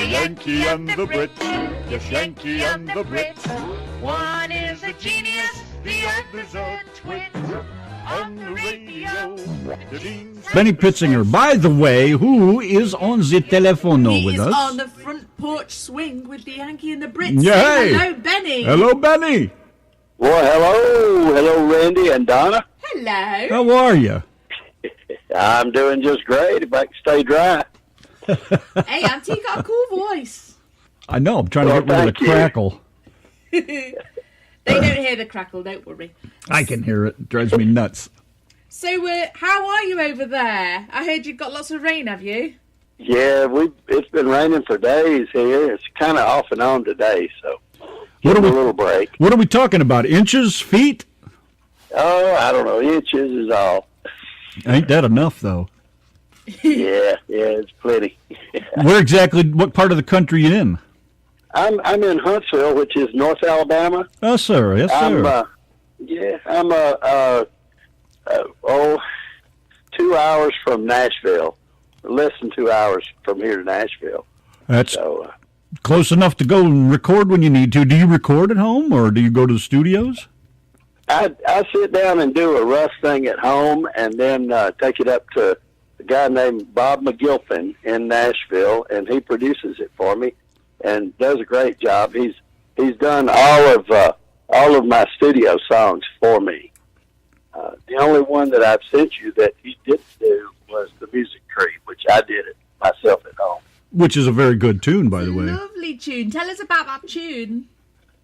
Yankee and the Brit. Yes, Yankee and the Brit. One is a genius, the other's a twit. On the radio, Benny Pitsinger. By the way, who is on the telephone with us? He is on the front porch swing with the Yankee and the Brit. Yeah. Hello, Benny. Hello, Benny. Well, hello, Randy and Donna. Hello. How are you? I'm doing just great if I can stay dry. Hey, Auntie, you got a cool voice. I know. I'm trying to get rid of the crackle. They don't hear the crackle, don't worry. I can hear it. It drives me nuts. So, how are you over there? I heard you've got lots of rain, have you? Yeah, it's been raining for days here. It's kind of off and on today, so What are give we? a little break. What are we talking about? Inches, feet? Oh, I don't know. Inches is all. Ain't that enough, though? Yeah, it's plenty. Where exactly? What part of the country you in? I'm in Huntsville, which is North Alabama. Oh, sir. Yes, sir. I'm 2 hours from Nashville. Less than 2 hours from here to Nashville. That's So close enough to go and record when you need to. Do you record at home, or do you go to the studios? I sit down and do a rough thing at home, and then take it up to a guy named Bob McGilpin in Nashville, and he produces it for me and does a great job. He's done all of my studio songs for me. The only one that I've sent you that he didn't do was the Music Tree, which I did it myself at home. Which is a very good tune, by the way. Lovely tune. Tell us about that tune.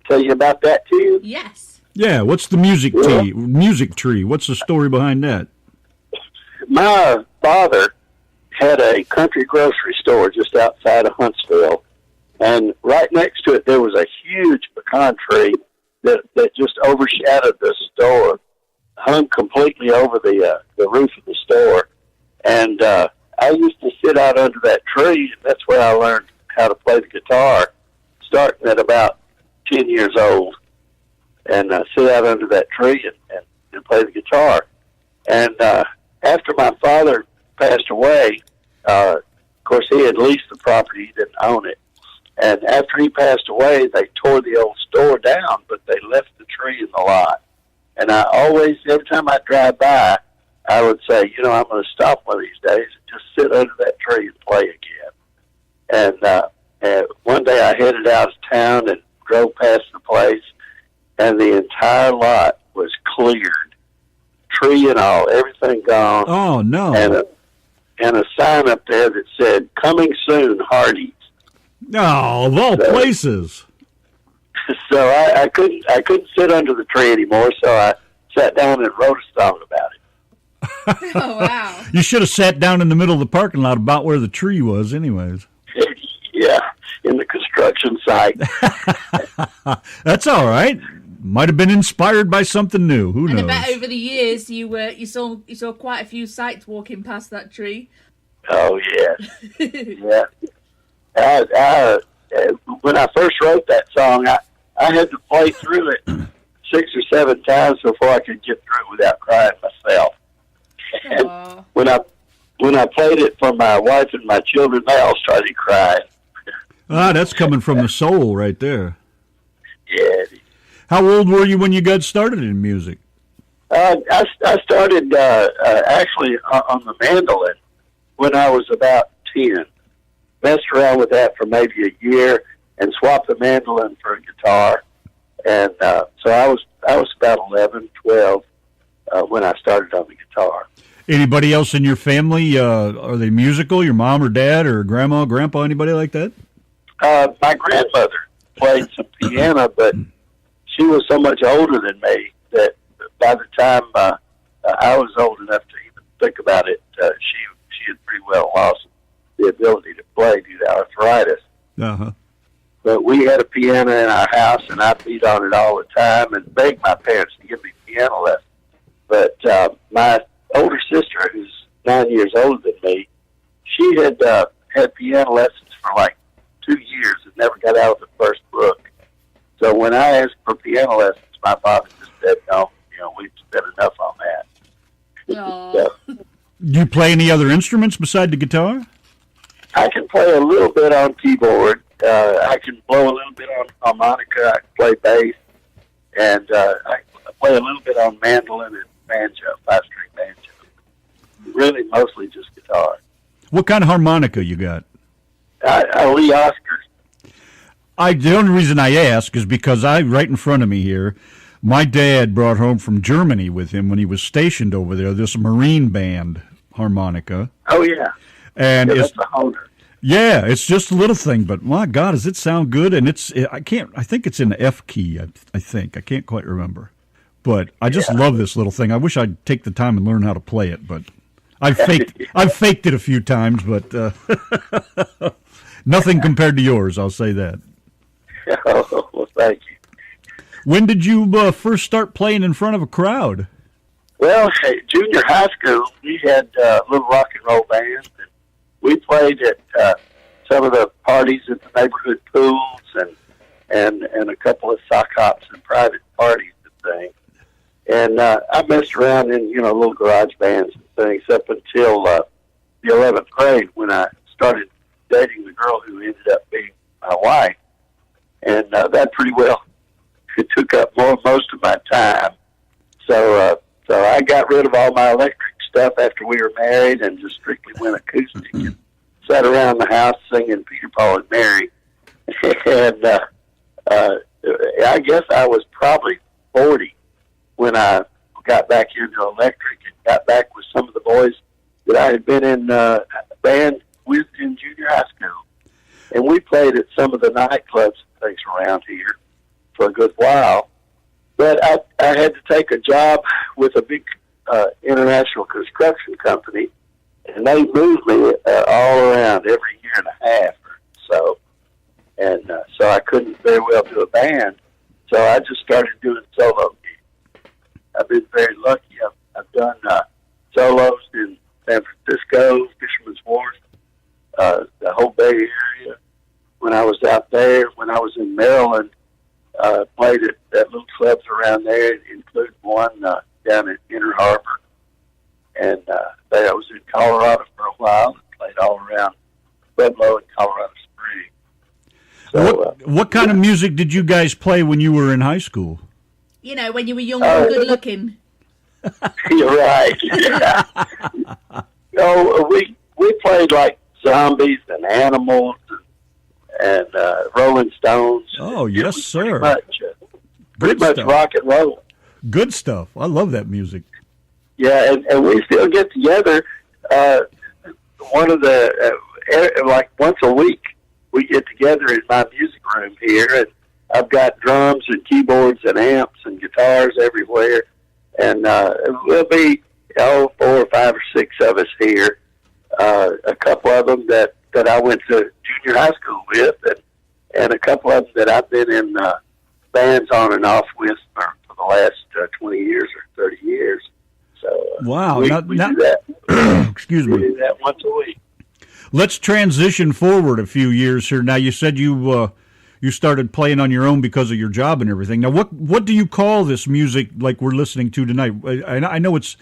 Tell you about that too? Yes. Yeah, what's the music tree? What's the story behind that? My father had a country grocery store just outside of Huntsville, and right next to it there was a huge pecan tree that just overshadowed the store, hung completely over the roof of the store. And I used to sit out under that tree, and that's where I learned how to play the guitar, starting at about 10 years old, and sit out under that tree and play the guitar. And after my father passed away, of course, he had leased the property. He didn't own it. And after he passed away, they tore the old store down, but they left the tree in the lot. And I always, every time I drive by, I would say, I'm going to stop one of these days and just sit under that tree and play again. And one day I headed out of town and drove past the place, and the entire lot was cleared, tree and all, everything gone. Oh, no. And a sign up there that said, "Coming soon, Hardee's." Oh, of all places. So I couldn't sit under the tree anymore, so I sat down and wrote a song about it. Oh, wow. You should have sat down in the middle of the parking lot about where the tree was anyways. Yeah, in the construction site. That's all right. Might have been inspired by something new. Who knows? And I bet over the years you saw quite a few sights walking past that tree. Oh, yeah. Yeah. When I first wrote that song, I had to play through it 6 or 7 times before I could get through it without crying myself. And when I played it for my wife and my children, they all started crying. That's coming from the soul right there. Yeah. How old were you when you got started in music? I started actually on the mandolin when I was about 10. Messed around with that for maybe a year and swapped the mandolin for a guitar. And so I was about 11, 12 when I started on the guitar. Anybody else in your family, are they musical? Your mom or dad or grandma, grandpa, anybody like that? My grandmother played some piano, but she was so much older than me that by the time I was old enough to even think about it, she had pretty well lost the ability to play due to arthritis. Uh-huh. But we had a piano in our house, and I beat on it all the time and begged my parents to give me piano lessons. But my older sister, who's 9 years older than me, she had had piano lessons for like 2 years and never got out of the first book. So when I asked for piano lessons, my father just said, no, we've spent enough on that. So, Do you play any other instruments beside the guitar? I can play a little bit on keyboard. keyboard. I can blow a little bit on harmonica. I can play bass, and I play a little bit on mandolin and banjo, 5-string banjo. Really, mostly just guitar. What kind of harmonica you got? Lee Oscars. The only reason I ask is because right in front of me here, my dad brought home from Germany with him when he was stationed over there this Marine band harmonica. Oh yeah, and that's a Honer. Yeah, it's just a little thing, but my God, does it sound good? And I think it's in the F key. I can't quite remember, but I just love this little thing. I wish I'd take the time and learn how to play it, but I've faked it a few times, but nothing compared to yours. I'll say that. Oh, well, thank you. When did you first start playing in front of a crowd? Well, junior high school, we had a little rock and roll band. And we played at some of the parties at the neighborhood pools and a couple of sock hops and private parties and things. And I messed around in, little garage bands and things up until the 11th grade when I started dating the girl who ended up being my wife. And that pretty well took up most of my time. So I got rid of all my electric stuff after we were married and just strictly went acoustic and sat around the house singing Peter, Paul, and Mary. And I guess I was probably 40 when I got back into electric and got back with some of the boys that I had been in a band with in junior high school. And we played at some of the nightclubs and things around here for a good while. But I had to take a job with a big international construction company, and they moved me all around every year and a half or so. And so I couldn't very well do a band. So I just started doing solo gigs. I've been very lucky. I've done solos in San Francisco, Fisherman's Wharf, the whole Bay Area. When I was out there, when I was in Maryland, played at little clubs around there, including one down in Inner Harbor. And I was in Colorado for a while and played all around Pueblo and Colorado Springs. So, what kind of music did you guys play when you were in high school? When you were young and good looking. You're right. Yeah. We played like Zombies and Animals and Rolling Stones. Oh, yes, sir. Pretty much rock and roll. Good stuff. I love that music. Yeah, and we still get together. One of the like once a week, we get together in my music room here, and I've got drums and keyboards and amps and guitars everywhere, and we'll be 4 or 5 or 6 of us here. A couple of them that I went to junior high school with, and a couple of them that I've been in bands on and off with for the last 20 years or 30 years. So wow, we do that. Excuse me. We do that once a week. Let's transition forward a few years here. Now, you said you started playing on your own because of your job and everything. Now, what do you call this music like we're listening to tonight? I know it's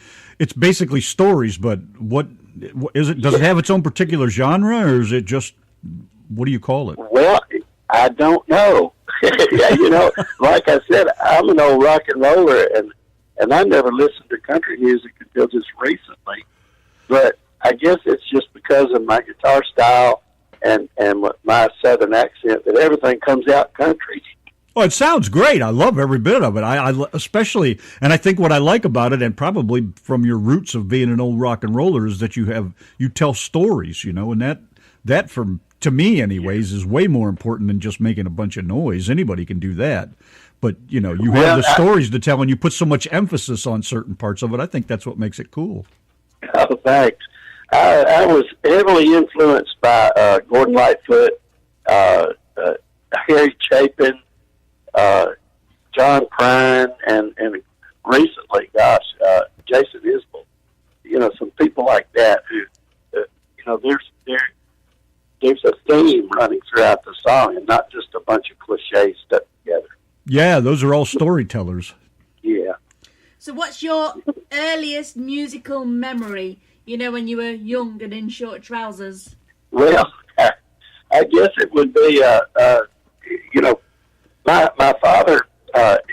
basically stories, but what is it? Does it have its own particular genre, or is it just, what do you call it? Well, I don't know. Like I said, I'm an old rock and roller, and I never listened to country music until just recently. But I guess it's just because of my guitar style and my southern accent that everything comes out country. Oh, it sounds great. I love every bit of it. I especially, and I think what I like about it, and probably from your roots of being an old rock and roller, is that you tell stories, and that to me anyways is way more important than just making a bunch of noise. Anybody can do that. But, you have the stories to tell, and you put so much emphasis on certain parts of it. I think that's what makes it cool. Oh, thanks. I was heavily influenced by Gordon Lightfoot, Harry Chapin, John Prine, and recently, Jason Isbell. Some people like that who, there's a theme running throughout the song and not just a bunch of cliches stuck together. Yeah, those are all storytellers. Yeah. So what's your earliest musical memory, when you were young and in short trousers? Well, I guess it would be, you know, my father,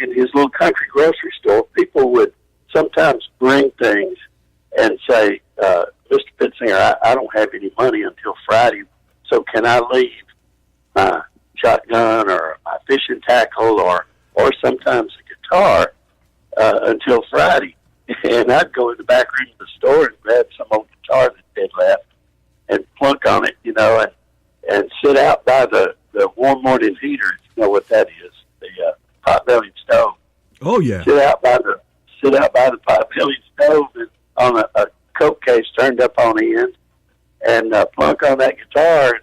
in his little country grocery store, people would sometimes bring things and say, Mr. Pitsinger, I don't have any money until Friday, so can I leave my shotgun or my fishing tackle or sometimes a guitar until Friday? And I'd go in the back room of the store and grab some old guitar that they'd left and plunk on it, you know, and sit out by the warm morning heater, if you know what that is, the pot-bellied stove. Oh yeah. Sit out by the pot-bellied stove and on a coke case turned up on the end and plunk on that guitar. And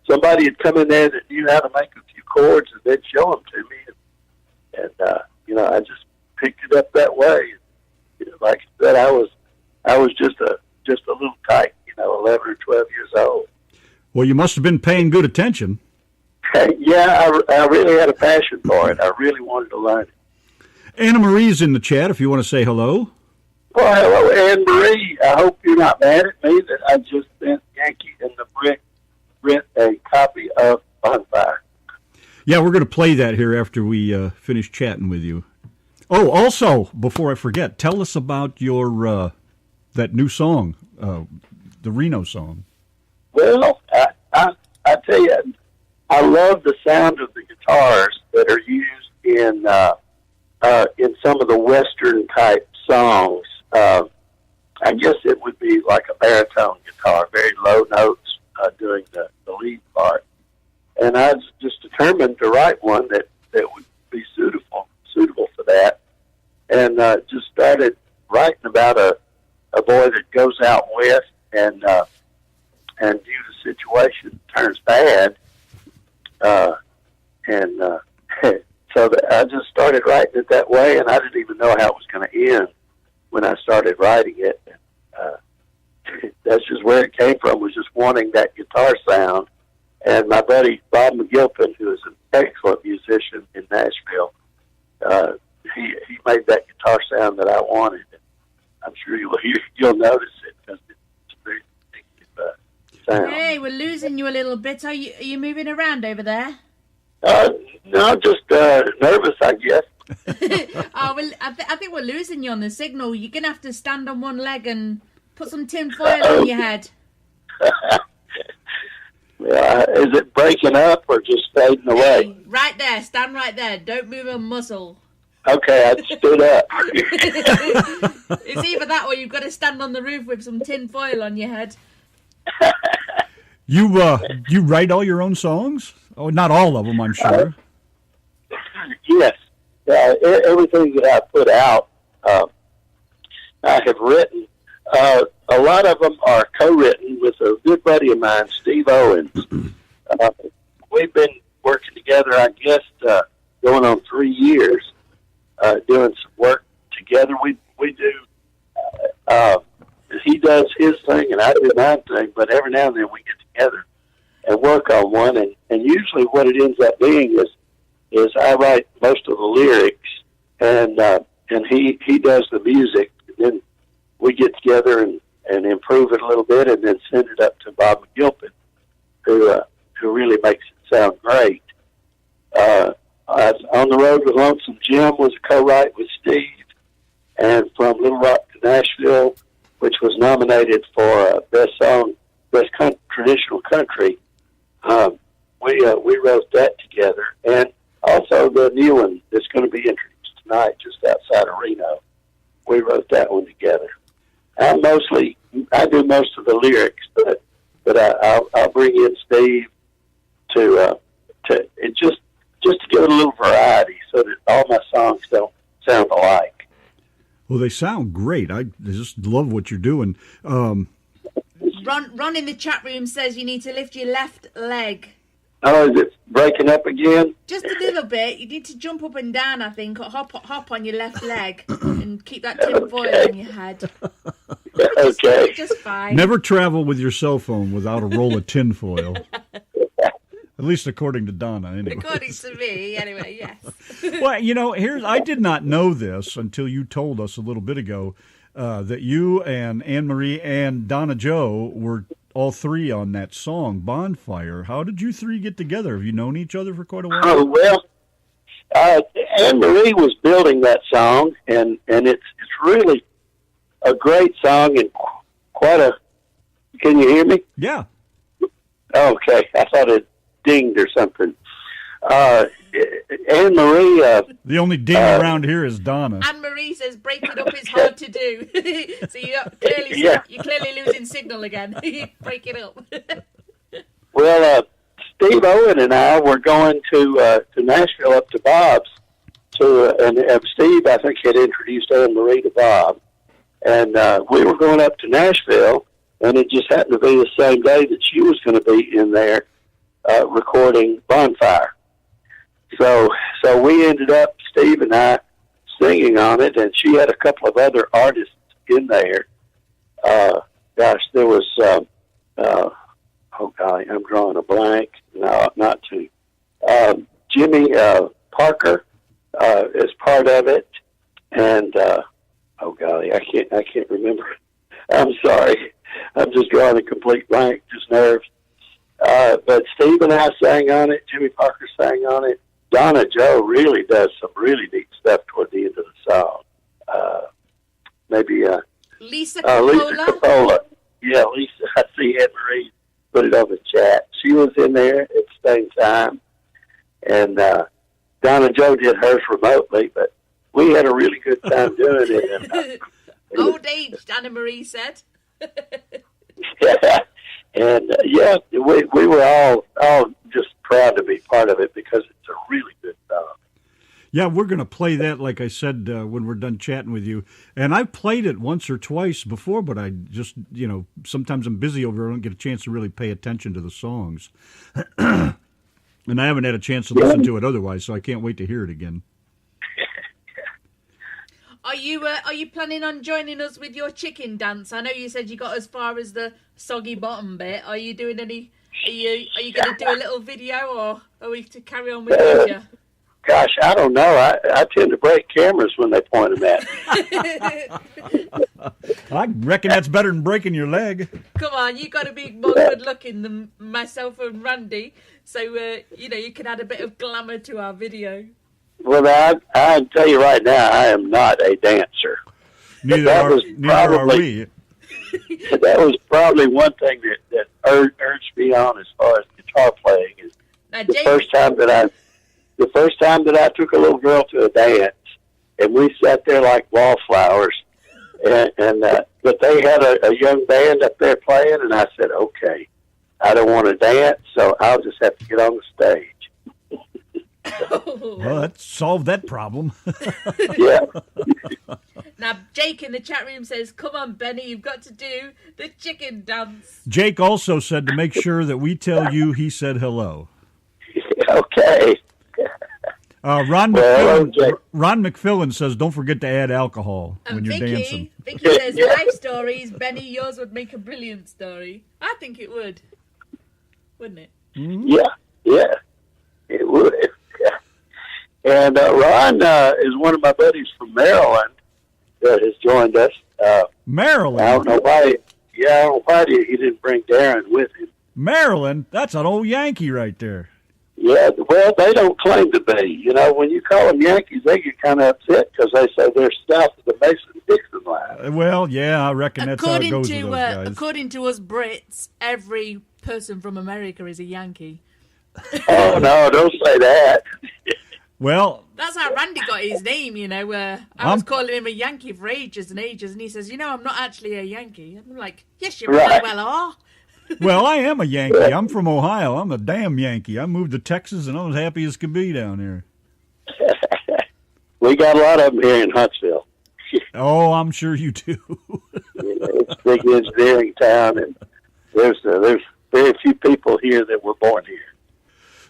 somebody had come in there that knew how to make a few chords, and they'd show them to me. And you know, I just picked it up that way. You know, like I said, I was just a little tight, you know, 11 or 12 years old. Well, you must have been paying good attention. Yeah, I really had a passion for it. I really wanted to learn it. Anna Marie's in the chat if you want to say hello. Well, hello, Anne Marie. I hope you're not mad at me that I just sent Yanki and the Brit a copy of Bonfire. Yeah, we're going to play that here after we finish chatting with you. Oh, also, before I forget, tell us about your that new song, the Reno song. Well, I tell you, I love the sound of the guitars that are used in some of the Western type songs. I guess it would be like a baritone guitar, very low notes doing the lead part. And I was just determined to write one that would be suitable for that. And just started writing about a boy that goes out west and due to situation turns bad. So I just started writing it that way, and I didn't even know how it was going to end when I started writing it. That's just where it came from, was just wanting that guitar sound. And my buddy Bob McGilpin, who is an excellent musician in Nashville, he made that guitar sound that I wanted. And I'm sure you'll notice it because it's a very distinctive sound. Hey, we're losing you a little bit. Are you moving around over there? No, just nervous, I guess. Oh, well, I think we're losing you on the signal. You're going to have to stand on one leg and put some tin foil on your head. Is it breaking up or just fading away? Hey, right there. Stand right there. Don't move a muscle. Okay, I stood up. It's either that or you've got to stand on the roof with some tin foil on your head. You write all your own songs? Oh, not all of them, I'm sure. Yes. Everything that I put out, I have written. A lot of them are co-written with a good buddy of mine, Steve Owens. We've been working together, I guess, going on 3 years, doing some work together. We do. He does his thing and I do my thing, but every now and then we get together and work on one. And usually what it ends up being is I write most of the lyrics and he does the music. And then we get together and improve it a little bit and then send it up to Bob McGilpin, who really makes it sound great. On the Road with Lonesome Jim was a co-write with Steve, and From Little Rock to Nashville, which was nominated for Best Traditional Country. We wrote that together, and also the new one that's going to be introduced tonight, just outside of Reno. We wrote that one together. I do most of the lyrics, but I'll bring in Steve to give it a little variety, so that all my songs don't sound alike. Well, they sound great. I just love what you're doing. Ron in the chat room says you need to lift your left leg. Oh, is it breaking up again? Just a little bit. You need to jump up and down, I think, or hop on your left leg and keep that tin foil on your head. Okay. Just fine. Never travel with your cell phone without a roll of tin foil. At least according to Donna, anyway. According to me, anyway, yes. Well, I did not know this until you told us a little bit ago that you and Anne Marie and Donna Jo were all three on that song, Bonfire. How did you three get together? Have you known each other for quite a while? Oh, well, Anne Marie was building that song, and it's really a great song and quite a. Can you hear me? Yeah. Okay, I thought it dinged or something. Anne Marie. The only ding around here is Donna. Anne Marie says break it up is hard to do. So you're clearly losing signal again. Break it up. Well, Steve Owen and I were going to Nashville up to Bob's. And Steve, I think, had introduced Anne Marie to Bob. And we were going up to Nashville, and it just happened to be the same day that she was going to be in there recording Bonfire. So we ended up, Steve and I, singing on it, and she had a couple of other artists in there. There was, oh golly, I'm drawing a blank. No, not two. Jimmy Parker is part of it, and oh golly, I can't remember. I'm sorry, I'm just drawing a complete blank, just nerves. But Steve and I sang on it. Jimmy Parker sang on it. Donna Joe really does some really neat stuff toward the end of the song. Maybe Lisa Coppola. Yeah, Lisa. I see Anne Marie put it on the chat. She was in there at the same time, and Donna Joe did hers remotely, but we had a really good time doing it. And, Old age, Anna Marie said. yeah, and we were all just proud to be part of it because it's a really good song. Yeah, we're going to play that, like I said, when we're done chatting with you. And I've played it once or twice before, but I just, sometimes I'm busy over here. I don't get a chance to really pay attention to the songs. And I haven't had a chance to listen to it otherwise, so I can't wait to hear it again. Are you planning on joining us with your chicken dance? I know you said you got as far as the soggy bottom bit. Are you doing any? Are you going to do a little video, or are we to carry on with you? Gosh, I don't know. I tend to break cameras when they point them at me. I reckon that's better than breaking your leg. Come on, you got to be more good looking than myself and Randy, so you can add a bit of glamour to our video. Well, I tell you right now, I am not a dancer. Neither are we. That was probably one thing that urged me on as far as guitar playing. Is now, the first time that I took a little girl to a dance, and we sat there like wallflowers, but they had a young band up there playing, and I said, okay, I don't want to dance, so I'll just have to get on the stage. Well, that solved that problem. Yeah. Now, Jake in the chat room says, come on, Benny, you've got to do the chicken dance. Jake also said to make sure that we tell you he said hello. Okay. Ron McFillin says, don't forget to add alcohol when you're dancing. Vicky says, life stories. Benny, yours would make a brilliant story. I think it would. Wouldn't it? Mm-hmm. Yeah, it would. Yeah. And Ron is one of my buddies from Maryland that has joined us. Maryland? I don't know why. Yeah, I don't know why he didn't bring Darren with him. Maryland? That's an old Yankee right there. Yeah, well, they don't claim to be. When you call them Yankees, they get kind of upset because they say they're south of the Mason-Dixon line. Well, yeah, I reckon that's how it goes with those guys. According to us Brits, every person from America is a Yankee. Oh, no, don't say that. Well, that's how Randy got his name, I was calling him a Yankee for ages and ages, and he says, I'm not actually a Yankee. I'm like, yes, you really well are. Well, I am a Yankee. I'm from Ohio. I'm a damn Yankee. I moved to Texas, and I'm as happy as can be down here. We got a lot of them here in Huntsville. Oh, I'm sure you do. It's a big engineering town, and there's very few people here that were born here.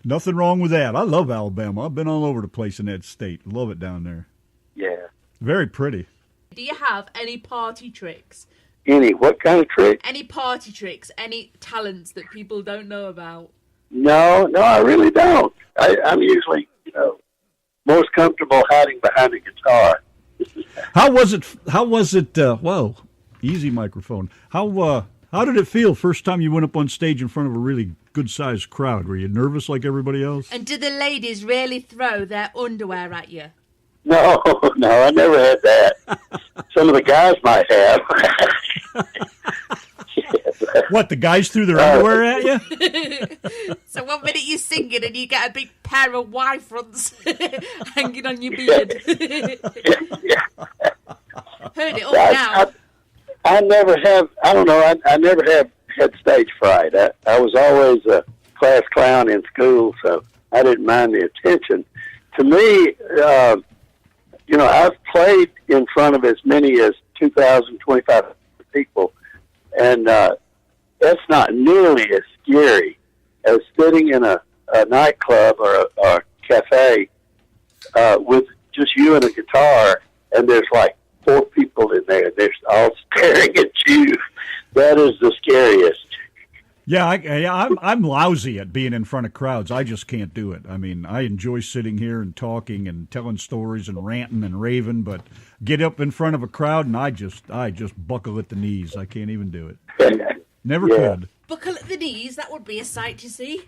Nothing wrong with that. I love Alabama. I've been all over the place in that state. Love it down there. Yeah. Very pretty. Do you have any party tricks? What kind of trick? Any party tricks, any talents that people don't know about? No, I really don't. I'm usually, most comfortable hiding behind a guitar. How was it? Whoa, easy microphone. How How did it feel first time you went up on stage in front of a really good-sized crowd? Were you nervous like everybody else? And did the ladies really throw their underwear at you? No, no, I never had that. Some of the guys might have. What, the guys threw their underwear at you? So one minute you're singing and you get a big pair of Y-fronts hanging on your beard. Heard it all now. I never have, I don't know, I never have had stage fright. I was always a class clown in school, so I didn't mind the attention. To me, I've played in front of as many as 2,000, 2,500 people, and that's not nearly as scary as sitting in a nightclub or a cafe with just you and a guitar, and there's like 4 people in there. They're all staring at you. That is the scariest. Yeah, I'm lousy at being in front of crowds. I just can't do it. I mean, I enjoy sitting here and talking and telling stories and ranting and raving, but get up in front of a crowd and I just buckle at the knees. I can't even do it. Never could. Buckle at the knees. That would be a sight to see.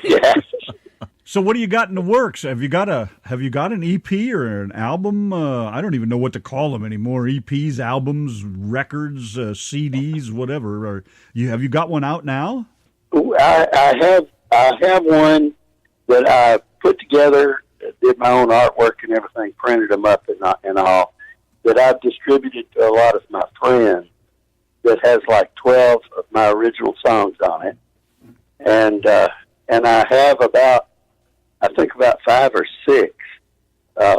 Yeah. So what do you got in the works? Have you got an EP or an album? I don't even know what to call them anymore. EPs, albums, records, CDs, whatever. Have you got one out now? I have one that I put together, did my own artwork and everything, printed them up and all, that I've distributed to a lot of my friends, that has like 12 of my original songs on it. And I have about 5 or 6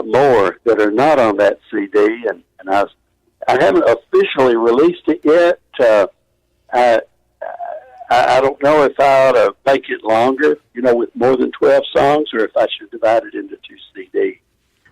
more that are not on that CD, and I haven't officially released it yet. I don't know if I ought to make it longer, with more than 12 songs, or if I should divide it into 2 CDs.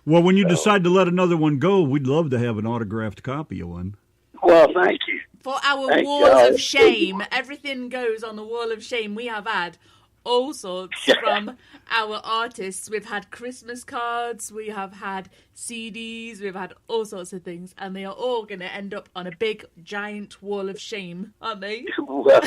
Well, when you decide to let another one go, we'd love to have an autographed copy of one. Well, thank you. For our Thank wall God. of shame, everything goes on the wall of shame. We have had all sorts from our artists. We've had Christmas cards, we have had CDs, we've had all sorts of things, and they are all going to end up on a big, giant wall of shame, aren't they? Well,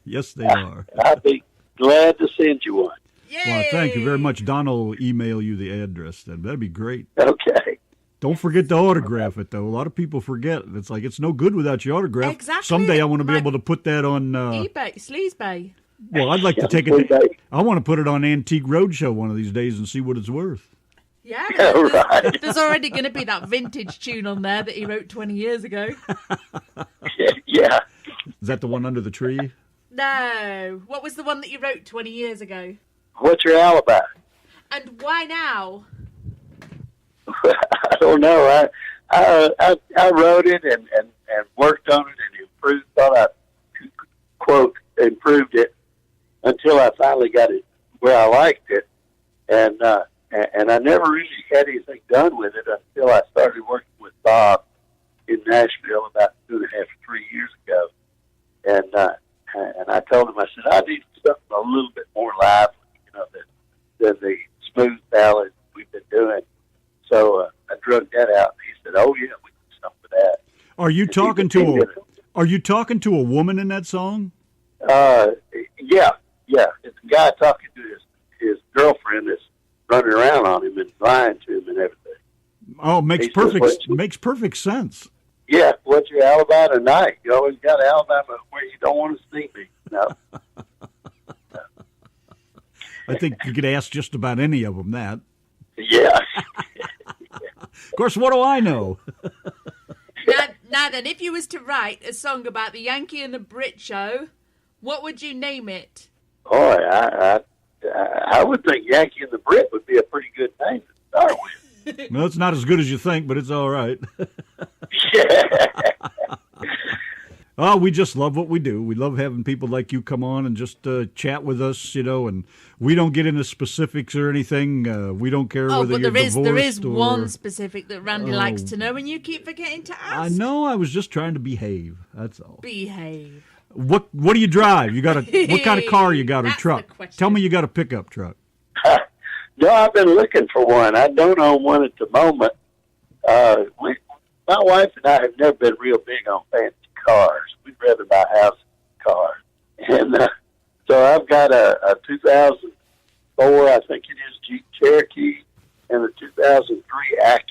Yes, they are. I'd be glad to send you one. Yay! Well, thank you very much. Donna will email you the address then. That'd be great. Okay. Don't forget to autograph it, though. A lot of people forget. It's like, it's no good without your autograph. Exactly. Someday I want to be able to put that on... eBay, Sleazebay. Well, I'd like to take it... I want to put it on Antique Roadshow one of these days and see what it's worth. Yeah, Right. there's already going to be that vintage tune on there that he wrote 20 years ago. Yeah. Is that the one under the tree? No. What was the one that you wrote 20 years ago? What's your alibi? And why now? I don't know. I wrote it and worked on it and improved. Thought I quote improved it until I finally got it where I liked it, and I never really had anything done with it until I started working with Bob in Nashville about 2.5 or 3 years ago, and I told him, I said, I need something a little bit more lively, than the smooth ballad we've been doing. So I drug that out, and he said, "Oh yeah, we can do something with that." Are you talking to a woman in that song? Yeah. It's a guy talking to his girlfriend that's running around on him and lying to him and everything. Oh, makes perfect sense. Yeah, what's your alibi tonight? You always got an alibi where you don't want to see me. No. I think you could ask just about any of them that. Yeah. Of course, what do I know? Now then, if you was to write a song about the Yankee and the Brit show, what would you name it? Boy, I would think Yankee and the Brit would be a pretty good name to start with. Well, it's not as good as you think, but it's all right. Yeah. Oh, we just love what we do. We love having people like you come on and just chat with us, and we don't get into specifics or anything. We don't care whether you're divorced there is or... one specific that Randy likes to know, and you keep forgetting to ask. I know. I was just trying to behave. That's all. Behave. What do you drive? You got what kind of car you got or That's truck? the question. Tell me you got a pickup truck. No, I've been looking for one. I don't own one at the moment. My wife and I have never been real big on fancy cars. We'd rather buy houses than cars. And so I've got a 2004, I think it is, Jeep Cherokee, and a 2003 Acura.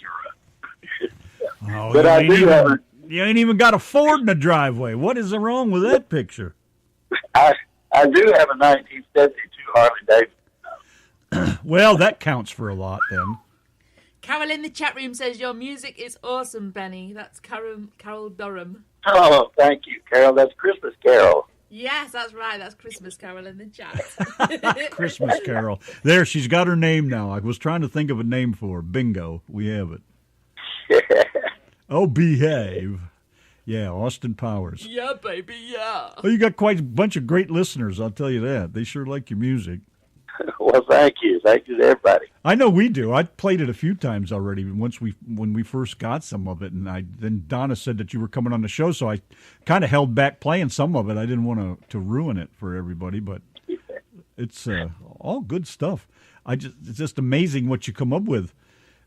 Oh, But I do have you ain't even got a Ford in the driveway. What is wrong with that picture? I do have a 1972 Harley Davidson. Well, that counts for a lot then. Carol in the chat room says your music is awesome, Benny. That's Carol Durham. Oh, thank you, Carol. That's Christmas Carol. Yes, that's right. That's Christmas Carol in the chat. Christmas Carol. There, she's got her name now. I was trying to think of a name for her. Bingo. We have it. Oh, behave. Yeah, Austin Powers. Yeah, baby, yeah. Oh, you got quite a bunch of great listeners, I'll tell you that. They sure like your music. Well, thank you. Thank you to everybody. I know we do. I played it a few times already when we first got some of it, and then Donna said that you were coming on the show, so I kind of held back playing some of it. I didn't want to ruin it for everybody, but it's all good stuff. It's just amazing what you come up with.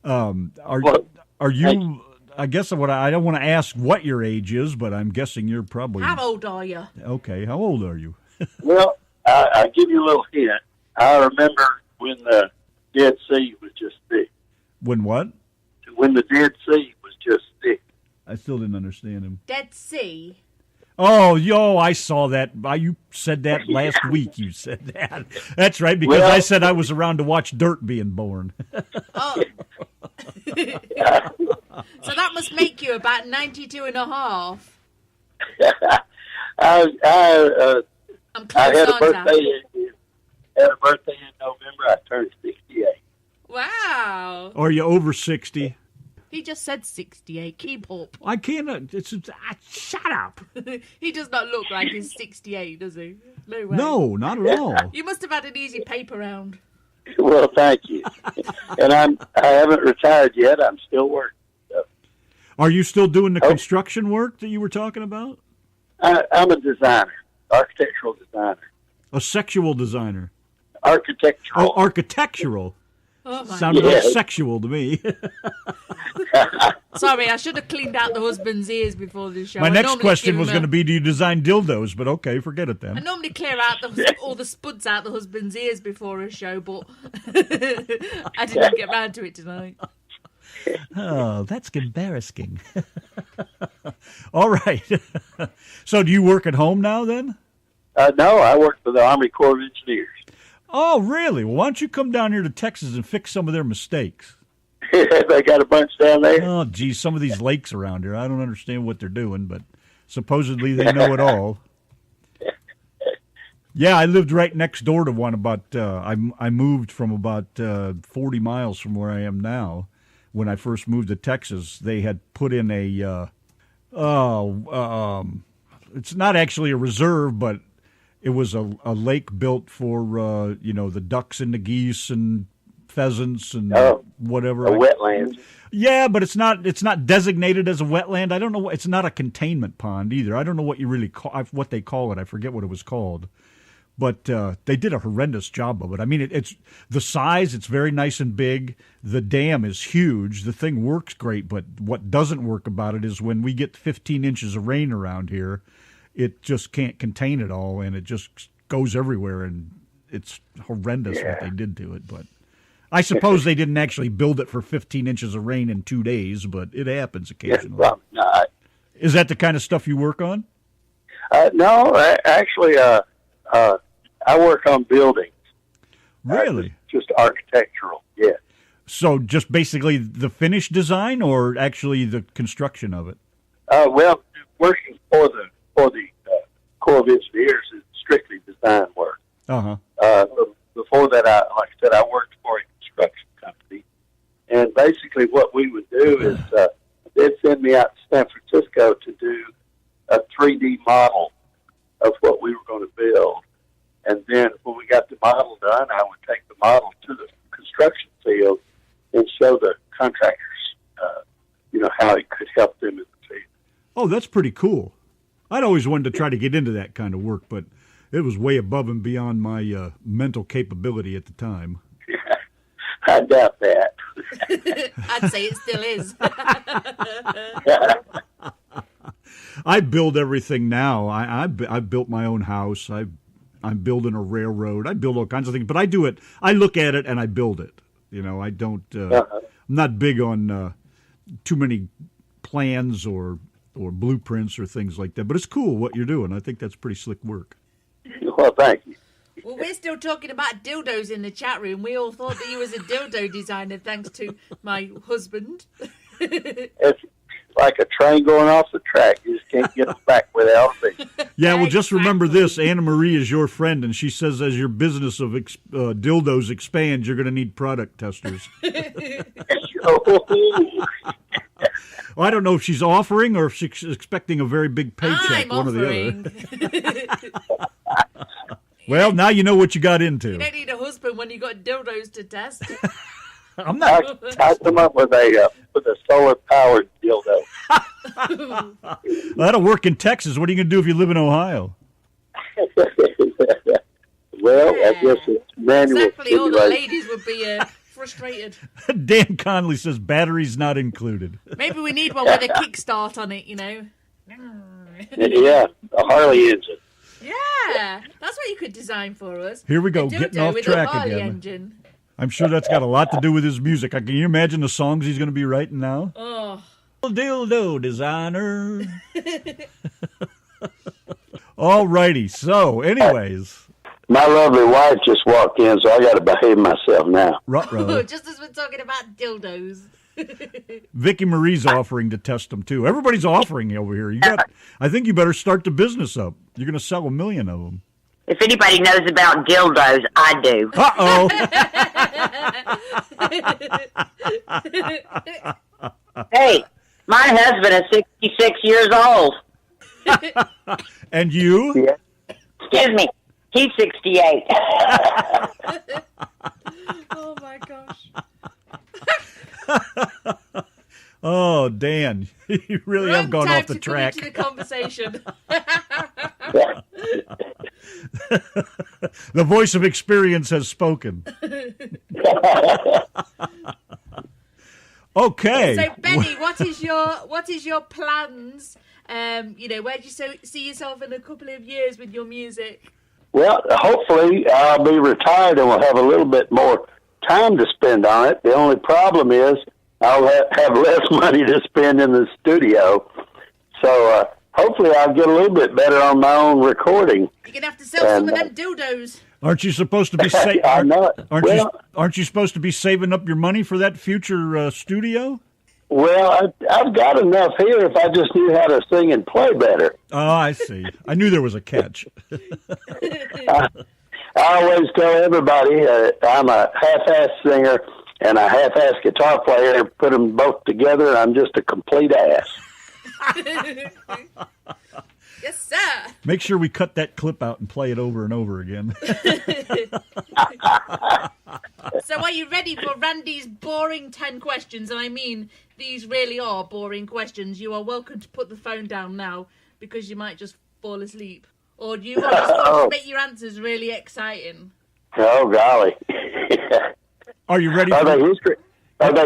Are you? I guess I don't want to ask what your age is, but I'm guessing you're probably. How old are you? Okay, how old are you? Well, I'll give you a little hint. I remember when the Dead Sea was just thick. When what? When the Dead Sea was just thick. I still didn't understand him. Dead Sea? Oh, I saw that. You said that last week. You said that. That's right, because I said I was around to watch Dirt being born. Oh. So that must make you about 92 and a half. I had a on birthday. Had a birthday in November. I turned 68. Wow. Are you over 60? He just said 68. Keep up. I can't. Shut up. He does not look like he's 68, does he? No way. No, not at all. You must have had an easy paper round. Well, thank you. And I haven't retired yet. I'm still working. So. Are you still doing the construction work that you were talking about? I'm a designer, architectural designer. A sexual designer. Architectural. Oh, architectural. Oh, my Sounded God. like sexual to me. Sorry, I should have cleaned out the husband's ears before the show. My next question was going to be, do you design dildos? But okay, forget it I then. normally clear out all the spuds out the husband's ears before a show, but I didn't get round to it tonight. Oh, that's embarrassing. All right. So do you work at home now then? No, I work for the Army Corps of Engineers. Oh, really? Well, why don't you come down here to Texas and fix some of their mistakes? They got a bunch down there. Oh, geez, some of these lakes around here, I don't understand what they're doing, but supposedly they know it all. Yeah, I lived right next door to one I moved from about 40 miles from where I am now. When I first moved to Texas, they had put in it's not actually a reserve, but it was a lake built for, the ducks and the geese and pheasants and whatever. A wetland. Yeah, but it's not designated as a wetland. I don't know. It's not a containment pond either. I don't know what you really what they call it. I forget what it was called. But they did a horrendous job of it. I mean, it's the size. It's very nice and big. The dam is huge. The thing works great. But what doesn't work about it is when we get 15 inches of rain around here, it just can't contain it all, and it just goes everywhere. And it's horrendous what they did to it. But I suppose they didn't actually build it for 15 inches of rain in 2 days, but it happens occasionally. Well, not. Is that the kind of stuff you work on? No, actually, I work on buildings. Really? Just architectural, yeah. So just basically the finished design or actually the construction of it? Well, working for the Corps of Engineers is strictly design work. Uh-huh. Before that, like I said, I worked for a construction company. And basically what we would do is they'd send me out to San Francisco to do a 3D model of what we were going to build. And then when we got the model done, I would take the model to the construction field and show the contractors, how it could help them in the field. Oh, that's pretty cool. I'd always wanted to try to get into that kind of work, but it was way above and beyond my mental capability at the time. I doubt that. I'd say it still is. I build everything now. I built my own house. I'm building a railroad. I build all kinds of things, but I do it. I look at it and I build it. You know, I don't. I'm not big on too many plans or blueprints or things like that. But it's cool what you're doing. I think that's pretty slick work. Well, thank you. Well, we're still talking about dildos in the chat room. We all thought that you was a dildo designer, thanks to my husband. It's like a train going off the track. You just can't get us back without it. Yeah, well, just remember this. Anna Marie is your friend, and she says as your business of dildos expands, you're going to need product testers. Well, I don't know if she's offering or if she's expecting a very big paycheck, I'm one offering. or the other. Well, now you know what you got into. You don't need a husband when you got dildos to test. I'm not. I come up with a solar powered dildo. Well, that'll work in Texas. What are you going to do if you live in Ohio? Well, I guess it's manual. Exactly, all the ladies would be frustrated. Dan Conley says batteries not included. Maybe we need one with a kickstart on it, you know. Yeah, a Harley engine. Yeah, that's what you could design for us. Here we go, A getting dildo off with track a Harley again. engine. I'm sure that's got a lot to do with his music. Can you imagine the songs he's going to be writing now? Oh. Dildo designer. All righty. So, anyways. My lovely wife just walked in, so I got to behave myself now. Ruh-roh. Just as we're talking about dildos. Vicky Marie's offering to test them, too. Everybody's offering over here. I think you better start the business up. You're going to sell 1 million of them. If anybody knows about dildos, I do. Uh-oh. Hey, my husband is 66 years old. And you? Yeah. Excuse me. He's 68. Oh, my gosh. Oh, Dan, you really have gone off the track. Into the conversation. The voice of experience has spoken. Okay. So, Benny, what is your plans? Where do you see yourself in a couple of years with your music? Well, hopefully I'll be retired and we'll have a little bit more time to spend on it. The only problem is I'll have less money to spend in the studio. So hopefully I'll get a little bit better on my own recording. You're going to have to sell some of them dildos. Aren't you supposed to be I'm not. Aren't you supposed to be saving up your money for that future studio? Well, I've got enough here if I just knew how to sing and play better. Oh, I see. I knew there was a catch. I always tell everybody I'm a half-ass singer and a half-ass guitar player. Put them both together, and I'm just a complete ass. Yes, sir. Make sure we cut that clip out and play it over and over again. So are you ready for Randy's boring 10 questions? And I mean, these really are boring questions. You are welcome to put the phone down now because you might just fall asleep. Or do you want to make your answers really exciting? Oh, golly. Are you ready? Are they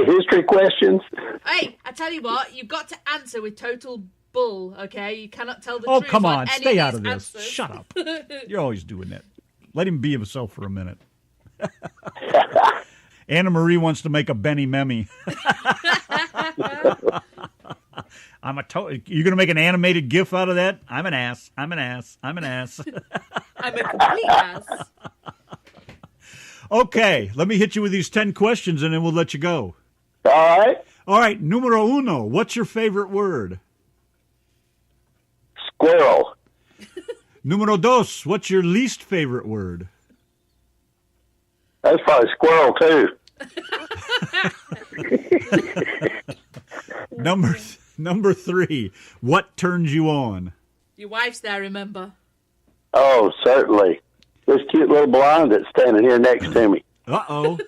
history questions? Hey, I tell you what, you've got to answer with total bull, okay? You cannot tell the Oh, truth. come on. any Stay of out of these this. answers. Shut up. You're always doing that. Let him be himself for a minute. Anna Marie wants to make a Benny Memmy. You're going to make an animated GIF out of that? I'm an ass. I'm an ass. I'm an ass. I'm a complete ass. Okay, let me hit you with these 10 questions and then we'll let you go. All right. All right, numero uno. What's your favorite word? Squirrel. Numero dos. What's your least favorite word? That's probably squirrel, too. Number three. What turns you on? Your wife's there, remember? Oh, certainly. This cute little blonde that's standing here next to me. Uh-oh.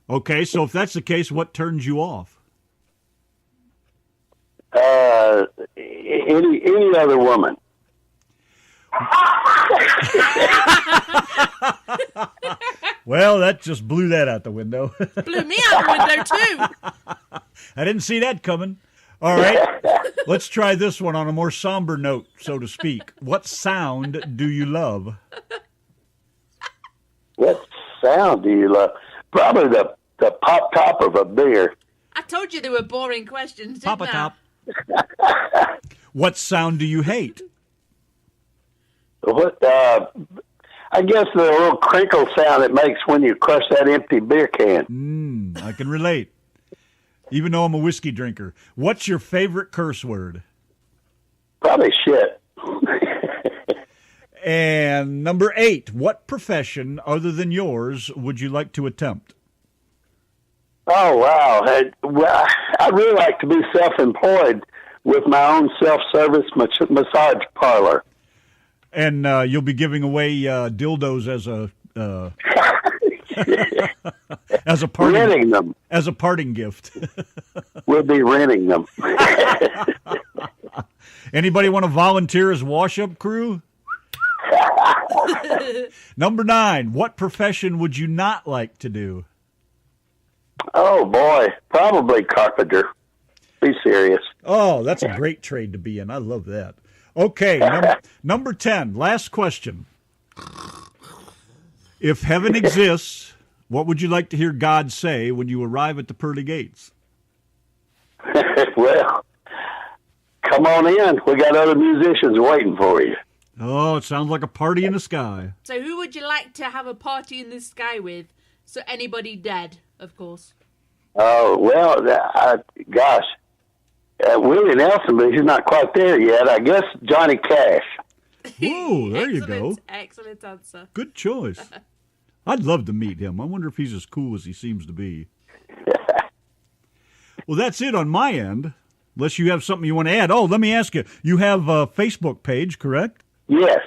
Okay, so if that's the case, what turns you off? Any other woman. Well, that just blew that out the window. Blew me out the window, too. I didn't see that coming. All right. Let's try this one on a more somber note, so to speak. What sound do you love? What sound do you love? Probably the pop top of a beer. I told you they were boring questions, didn't Papa I? top. What sound do you hate? What? I guess the little crinkle sound it makes when you crush that empty beer can. I can relate. Even though I'm a whiskey drinker. What's your favorite curse word? Probably shit. And number 8, what profession other than yours would you like to attempt? Oh, wow. I'd really like to be self-employed with my own self-service massage parlor. And you'll be giving away dildos as a parting, renting them. As a parting gift. We'll be renting them. Anybody want to volunteer as wash-up crew? Number 9, what profession would you not like to do? Oh, boy. Probably carpenter. Be serious. Oh, that's a great trade to be in. I love that. Okay, number 10, last question. If heaven exists, what would you like to hear God say when you arrive at the pearly gates? Well, come on in. We got other musicians waiting for you. Oh, it sounds like a party in the sky. So who would you like to have a party in the sky with? So anybody dead, of course. Oh, well, gosh. Willie Nelson, but he's not quite there yet. I guess Johnny Cash. Ooh, there you go. Excellent answer. Good choice. I'd love to meet him. I wonder if he's as cool as he seems to be. Well, that's it on my end, unless you have something you want to add. Oh, let me ask you. You have a Facebook page, correct? Yes.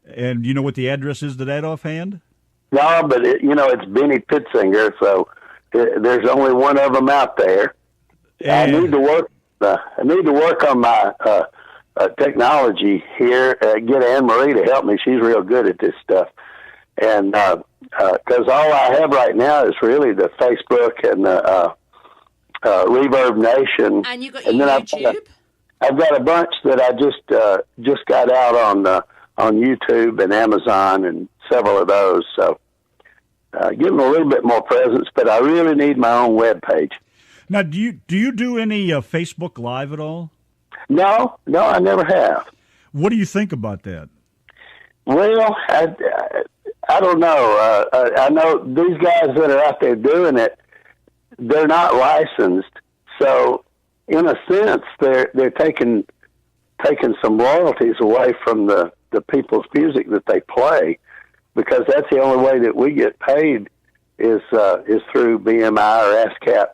And you know what the address is to that offhand? No, but it's Benny Pitsinger, so there's only one of them out there. And I need to work. I need to work on my technology here. Get Anne Marie to help me. She's real good at this stuff. And because all I have right now is really the Facebook and the Reverb Nation. And you got your YouTube. I've got a bunch that I just got out on YouTube and Amazon and several of those. So give them a little bit more presence, but I really need my own web page. now, do you do any Facebook Live at all? No, I never have. What do you think about that? Well, I don't know. I know these guys that are out there doing it, they're not licensed, so in a sense, they're taking some royalties away from the people's music that they play, because that's the only way that we get paid is through BMI or ASCAP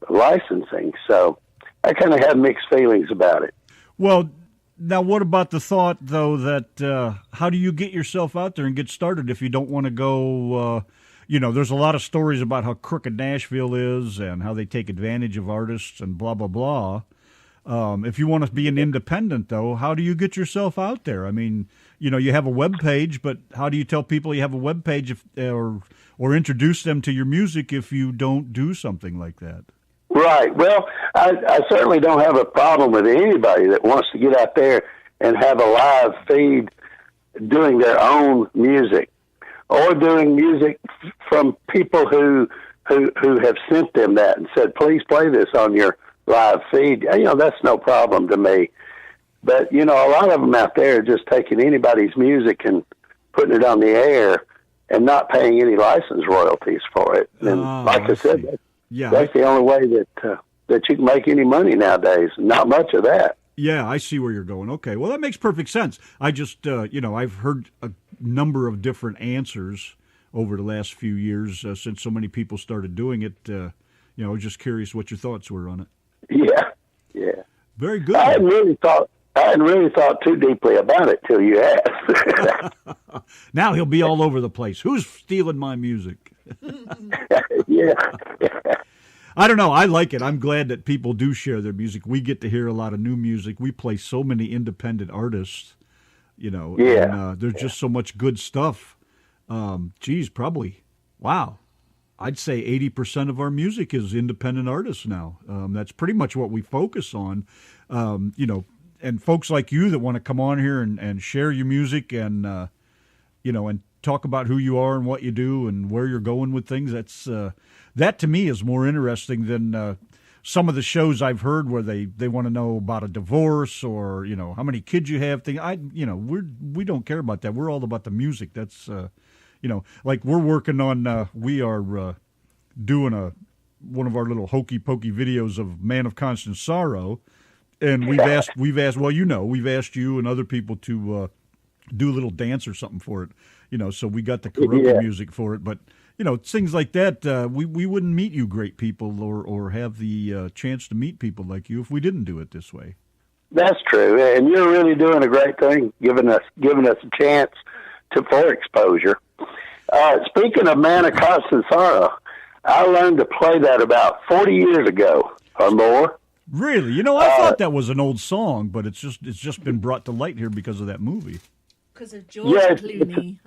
licensing. So I kind of have mixed feelings about it. Well, now what about the thought, though, that how do you get yourself out there and get started if you don't want to go, there's a lot of stories about how crooked Nashville is and how they take advantage of artists and blah, blah, blah. If you want to be an independent, though, how do you get yourself out there? I mean, you have a web page, but how do you tell people you have a web page or introduce them to your music if you don't do something like that? Right. Well, I certainly don't have a problem with anybody that wants to get out there and have a live feed doing their own music or doing music from people who have sent them that and said, please play this on your live feed. That's no problem to me. But, a lot of them out there are just taking anybody's music and putting it on the air and not paying any license royalties for it. And like I said, that's the only way that you can make any money nowadays. Not much of that. Yeah, I see where you're going. Okay, well, that makes perfect sense. I just, I've heard a number of different answers over the last few years since so many people started doing it. I was just curious what your thoughts were on it. Yeah. Very good. I hadn't really thought too deeply about it till you asked. Now he'll be all over the place. Who's stealing my music? Yeah. I don't know. I like it. I'm glad that people do share their music. We get to hear a lot of new music. We play so many independent artists, and there's just so much good stuff. Probably. Wow. I'd say 80% of our music is independent artists now. That's pretty much what we focus on. And folks like you that want to come on here and share your music and and talk about who you are and what you do and where you're going with things. That to me is more interesting than some of the shows I've heard where they want to know about a divorce or how many kids you have. We don't care about that. We're all about the music. That's like we're working on. We are doing one of our little hokey pokey videos of Man of Constant Sorrow, and we've asked. Well, we've asked you and other people to do a little dance or something for it. So we got the karaoke music for it, but. Things like that, we wouldn't meet you great people or have the chance to meet people like you if we didn't do it this way. That's true, and you're really doing a great thing, giving us a chance for exposure. Speaking of Man of Constant Sorrow, I learned to play that about 40 years ago or more. Really? I thought that was an old song, but it's just been brought to light here because of that movie. Because of George Clooney.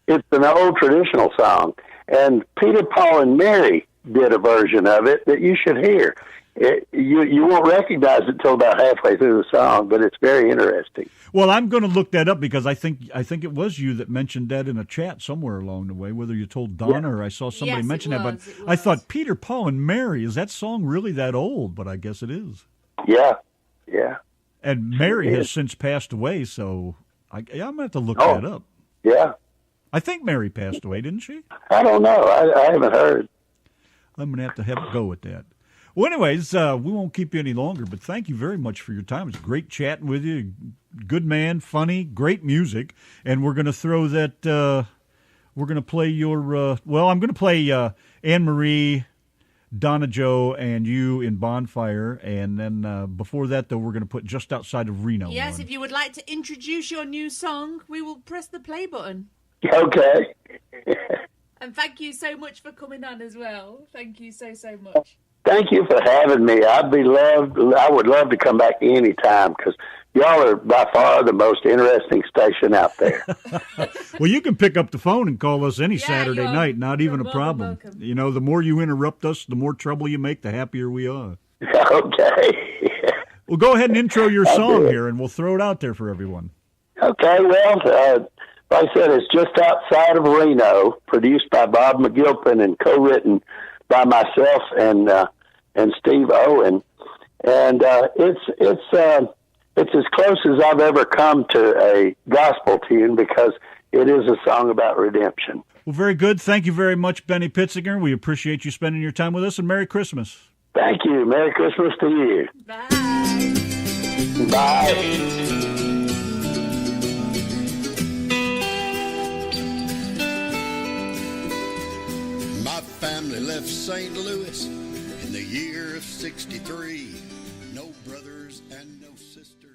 It's an old traditional song, and Peter, Paul, and Mary did a version of it that you should hear. You won't recognize it till about halfway through the song, but it's very interesting. Well, I'm going to look that up because I think it was you that mentioned that in a chat somewhere along the way, whether you told Donna or I saw somebody mention that. But I thought Peter, Paul, and Mary, is that song really that old? But I guess it is. Yeah. And Mary has since passed away, so I'm going to have to look that up. Yeah. I think Mary passed away, didn't she? I don't know. I haven't heard. I'm going to have a go at that. Well, anyways, we won't keep you any longer, but thank you very much for your time. It's great chatting with you. Good man, funny, great music. And we're going to throw that, we're going to play your, I'm going to play Anne-Marie, Donna Joe, and you in Bonfire. And then before that, though, we're going to put Just Outside of Reno. Yes, on. if you would like to introduce your new song, we will press the play button. Okay. And thank you so much for coming on as well. Thank you so much. Thank you for having me. I would love to come back anytime because y'all are by far the most interesting station out there. Well, you can pick up the phone and call us any Saturday night. Not even a problem. Welcome. The more you interrupt us, the more trouble you make, the happier we are. Okay. Well, go ahead and intro your song here, and we'll throw it out there for everyone. Okay, well, like I said, it's Just Outside of Reno, produced by Bob McGilpin and co-written by myself and Steve Owen, and it's as close as I've ever come to a gospel tune because it is a song about redemption. Well, very good. Thank you very much, Benny Pitsinger. We appreciate you spending your time with us, and Merry Christmas. Thank you. Merry Christmas to you. Bye. Bye. My family left St. Louis in the year of 63. No brothers and no sisters.